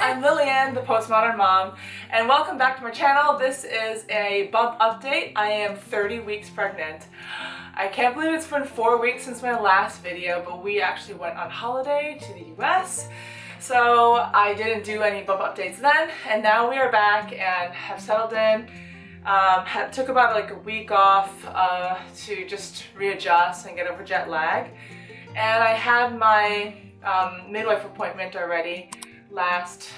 I'm Lillian, the Postmodern Mom, and welcome back to my channel. This is a bump update. I am 30 weeks pregnant. I can't believe it's been 4 weeks since my last video, but we actually went on holiday to the US. So I didn't do any bump updates then, and now we are back and have settled in. Took about like a week off to just readjust and get over jet lag. And I had my midwife appointment already last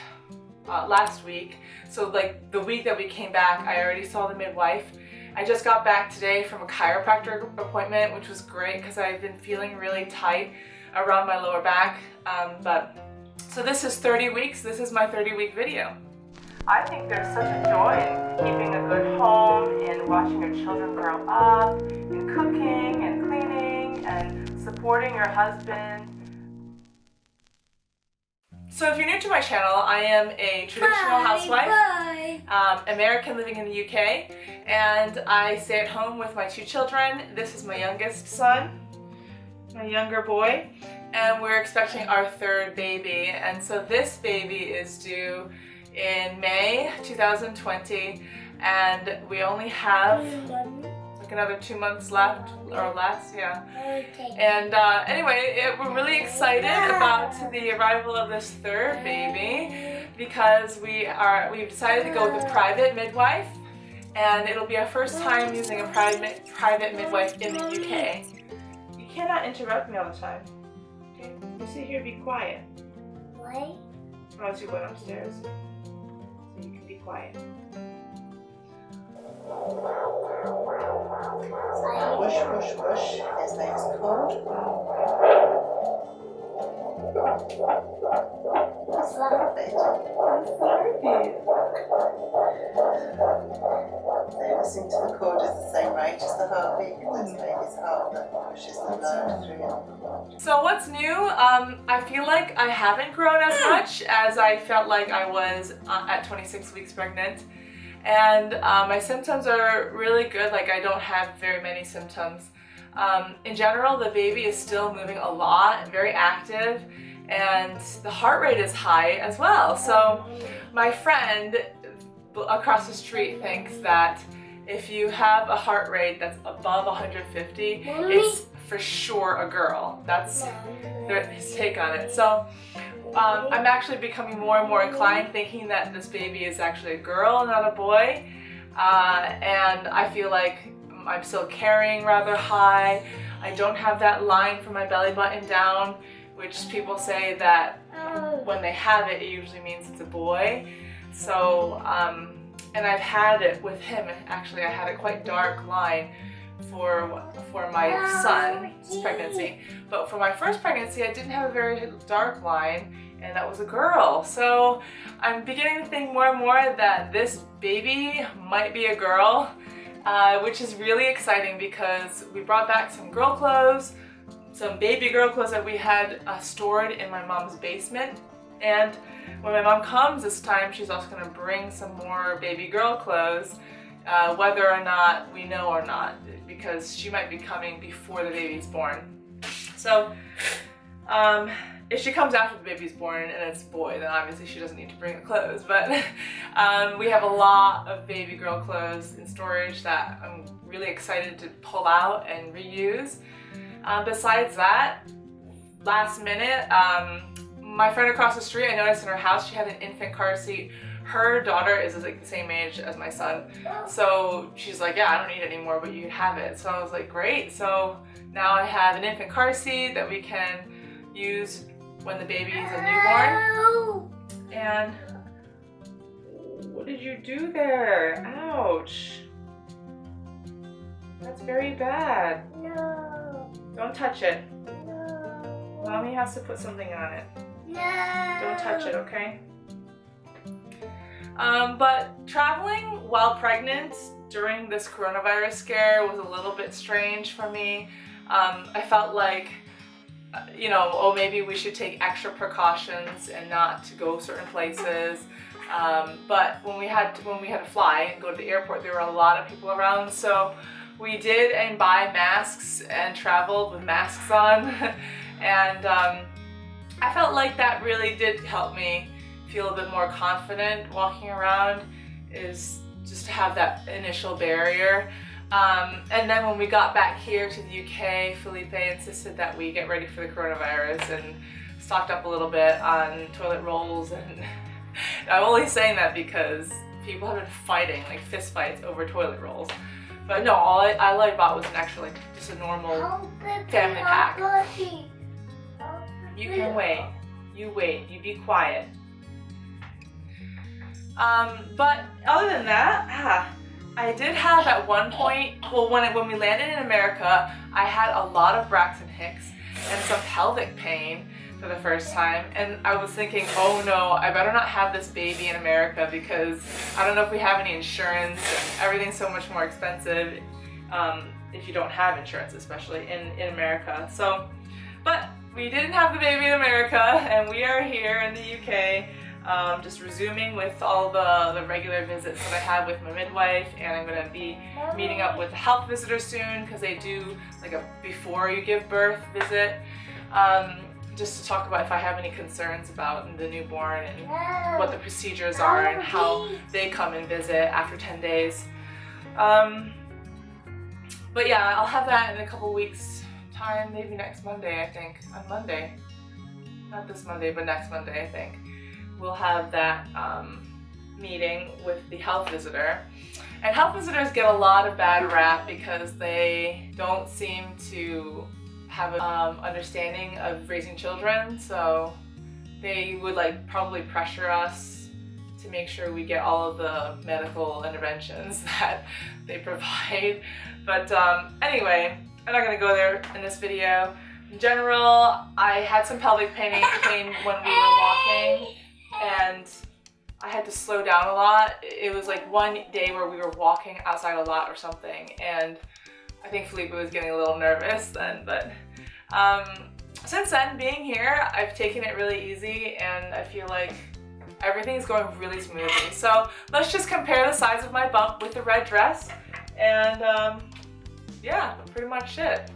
week. So like the week that we came back, I already saw the midwife. I just got back today from a chiropractor appointment, which was great because I've been feeling really tight around my lower back. So this is 30 weeks. This is my 30-week video. I think there's such a joy in keeping a good home and watching your children grow up, and cooking and cleaning and supporting your husband. So if you're new to my channel, I am a traditional housewife, American living in the UK, and I stay at home with my 2 children. This is my youngest son, my younger boy, and we're expecting our 3rd baby. And so this baby is due in May 2020, and we only have like another 2 months left or less, yeah. And anyway, we're really excited about the arrival of this 3rd baby because we've decided to go with a private midwife, and it'll be our first time using a private midwife in the UK. You cannot interrupt me all the time. Okay? You sit here, be quiet. Why? Or else you went upstairs. So you can be quiet. Whoosh, whoosh, whoosh. His name's called. What's the heartbeat? They listen to the cord at the same rate as the heartbeat. That's baby's heart that pushes the blood through your cord. So what's new? I feel like I haven't grown as much as I felt like I was at 26 weeks pregnant. And my symptoms are really good. Like, I don't have very many symptoms. In general, the baby is still moving a lot, very active, and the heart rate is high as well. So my friend across the street thinks that if you have a heart rate that's above 150, it's for sure a girl. That's his take on it. So I'm actually becoming more and more inclined thinking that this baby is actually a girl, not a boy. And I feel like I'm still carrying rather high. I don't have that line from my belly button down, which people say that when they have it, it usually means it's a boy. So, and I've had it with him. Actually, I had a quite dark line for my son's pregnancy. But for my first pregnancy, I didn't have a very dark line, and that was a girl. So I'm beginning to think more and more that this baby might be a girl, which is really exciting because we brought back some girl clothes, some baby girl clothes that we had stored in my mom's basement. And when my mom comes this time, she's also going to bring some more baby girl clothes, whether or not we know or not, because she might be coming before the baby's born. So if she comes after the baby's born and it's a boy, then obviously she doesn't need to bring the clothes. But we have a lot of baby girl clothes in storage that I'm really excited to pull out and reuse. Besides that, last minute, my friend across the street, I noticed in her house she had an infant car seat. Her daughter is like the same age as my son. So she's like, yeah, I don't need it anymore, but you can have it. So I was like, great. So now I have an infant car seat that we can use when the baby is a newborn. And what did you do there? Ouch. That's very bad. No. Don't touch it. No. Mommy has to put something on it. No. Don't touch it, okay? But traveling while pregnant during this coronavirus scare was a little bit strange for me. I felt like, you know, oh, maybe we should take extra precautions and not to go certain places. But when we had to fly and go to the airport, there were a lot of people around. So we did and buy masks and traveled with masks on. And I felt like that really did help me feel a bit more confident walking around, is just to have that initial barrier. And then when we got back here to the UK, Felipe insisted that we get ready for the coronavirus and stocked up a little bit on toilet rolls. And I'm only saying that because people have been fighting, like fist fights over toilet rolls. But no, all I bought was an extra, like just a normal family pack. You can wait. You wait. You be quiet. But other than that, I did have at one point, well, when we landed in America, I had a lot of Braxton Hicks and some pelvic pain for the first time, and I was thinking, oh no, I better not have this baby in America because I don't know if we have any insurance, and everything's so much more expensive if you don't have insurance, especially in America. So, but we didn't have the baby in America, and we are here in the UK. Just resuming with all the regular visits that I have with my midwife, and I'm going to be meeting up with a health visitor soon because they do like a before you give birth visit, just to talk about if I have any concerns about the newborn and what the procedures are and how they come and visit after 10 days. But yeah, I'll have that in a couple weeks time, maybe next Monday, I think. On Monday. Not this Monday, but next Monday, I think. We'll have that meeting with the health visitor. And health visitors get a lot of bad rap because they don't seem to have an understanding of raising children, so they would like probably pressure us to make sure we get all of the medical interventions that they provide. But anyway, I'm not gonna go there in this video. In general, I had some pelvic pain when we were walking, and I had to slow down a lot. It was like one day where we were walking outside a lot or something, and I think Felipe was getting a little nervous then, but since then, being here, I've taken it really easy, and I feel like everything's going really smoothly. So let's just compare the size of my bump with the red dress, and yeah, pretty much it.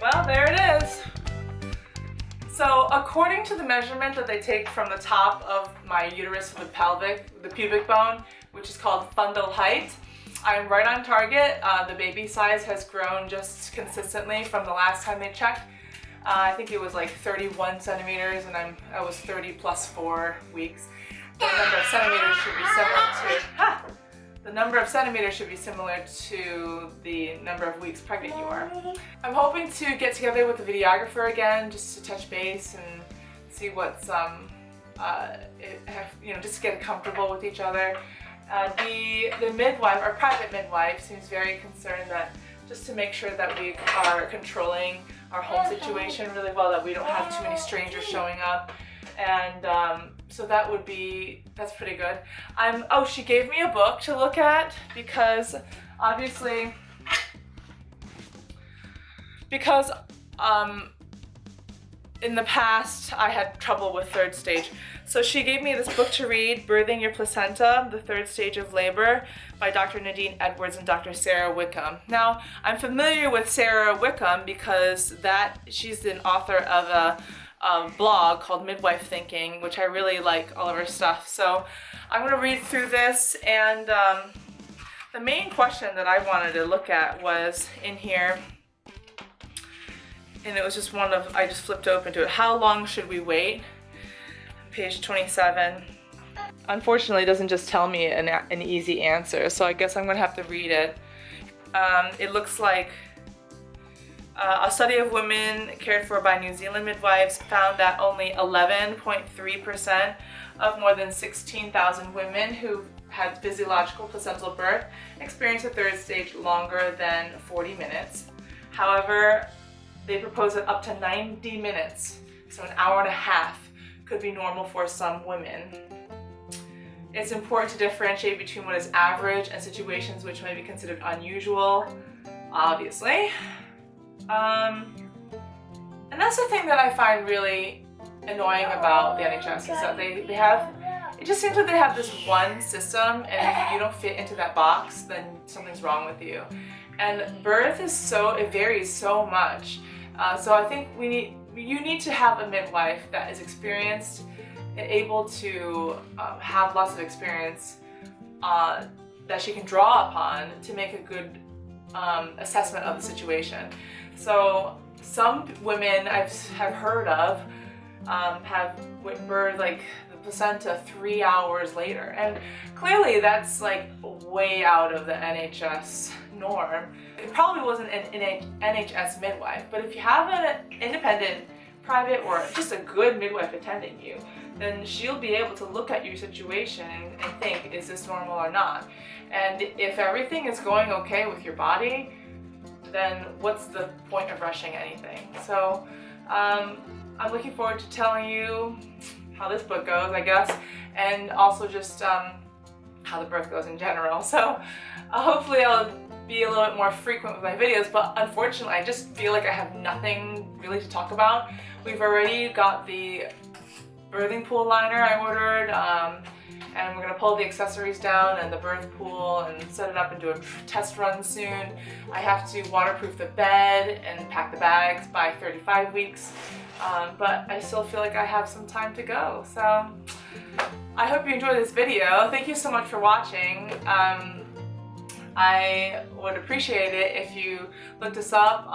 Well, there it is. So according to the measurement that they take from the top of my uterus to the pubic bone, which is called fundal height, I'm right on target. The baby size has grown just consistently from the last time they checked. I think it was like 31 centimeters, and I was 30 plus 4 weeks. The number of centimeters should be similar to the number of centimeters should be similar to the number of weeks pregnant you are. I'm hoping to get together with the videographer again, just to touch base and see what's just to get comfortable with each other. The midwife, our private midwife, seems very concerned that just to make sure that we are controlling our home situation really well, that we don't have too many strangers showing up, and so that's pretty good. She gave me a book to look at because obviously, in the past I had trouble with third stage. So she gave me this book to read, Birthing Your Placenta, The Third Stage of Labor, by Dr. Nadine Edwards and Dr. Sarah Wickham. Now, I'm familiar with Sarah Wickham because she's an author of a blog called Midwife Thinking, which I really like all of her stuff. So I'm going to read through this, and the main question that I wanted to look at was in here, and it was just I just flipped open to it. How long should we wait? Page 27. Unfortunately, it doesn't just tell me an easy answer, so I guess I'm going to have to read it. It looks like a study of women cared for by New Zealand midwives found that only 11.3% of more than 16,000 women who had physiological placental birth experienced a third stage longer than 40 minutes. However, they propose that up to 90 minutes, so an hour and a half, could be normal for some women. It's important to differentiate between what is average and situations which may be considered unusual, obviously. And that's the thing that I find really annoying about the NHS is that they have, it just seems like they have this one system, and if you don't fit into that box, then something's wrong with you. And birth is it varies so much. So I think you need to have a midwife that is experienced and able to have lots of experience that she can draw upon to make a good assessment of the situation. So some women have heard of have birthed like the placenta 3 hours later, and clearly that's like way out of the NHS norm. It probably wasn't an NHS midwife, but if you have an independent, private, or just a good midwife attending you, then she'll be able to look at your situation and think, is this normal or not? And if everything is going okay with your body, then what's the point of rushing anything? So I'm looking forward to telling you how this book goes, I guess, and also just how the birth goes in general. So hopefully I'll be a little bit more frequent with my videos, but unfortunately I just feel like I have nothing really to talk about. We've already got the birthing pool liner I ordered, and we're going to pull the accessories down and the birth pool and set it up and do a test run soon. I have to waterproof the bed and pack the bags by 35 weeks, but I still feel like I have some time to go. So I hope you enjoyed this video. Thank you so much for watching. I would appreciate it if you looked us up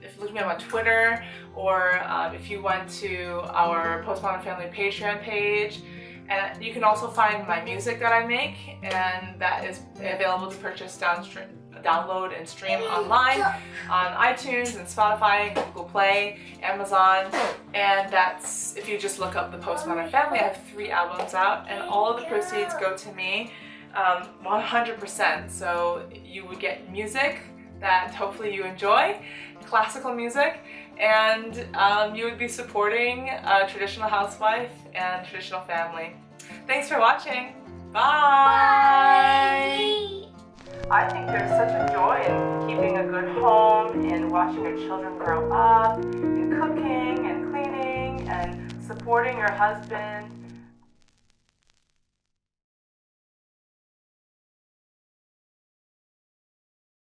if you looked me up on Twitter, or if you went to our Postmodern Family Patreon page. And you can also find my music that I make, and that is available to purchase, download, and stream online on iTunes and Spotify, and Google Play, Amazon. And that's, if you just look up the Postmodern Family, I have 3 albums out, and all of the proceeds go to me 100%. So you would get music that hopefully you enjoy, classical music, and you would be supporting a traditional housewife and traditional family. Thanks for watching. Bye! I think there's such a joy in keeping a good home, in watching your children grow up, in cooking and cleaning and supporting your husband.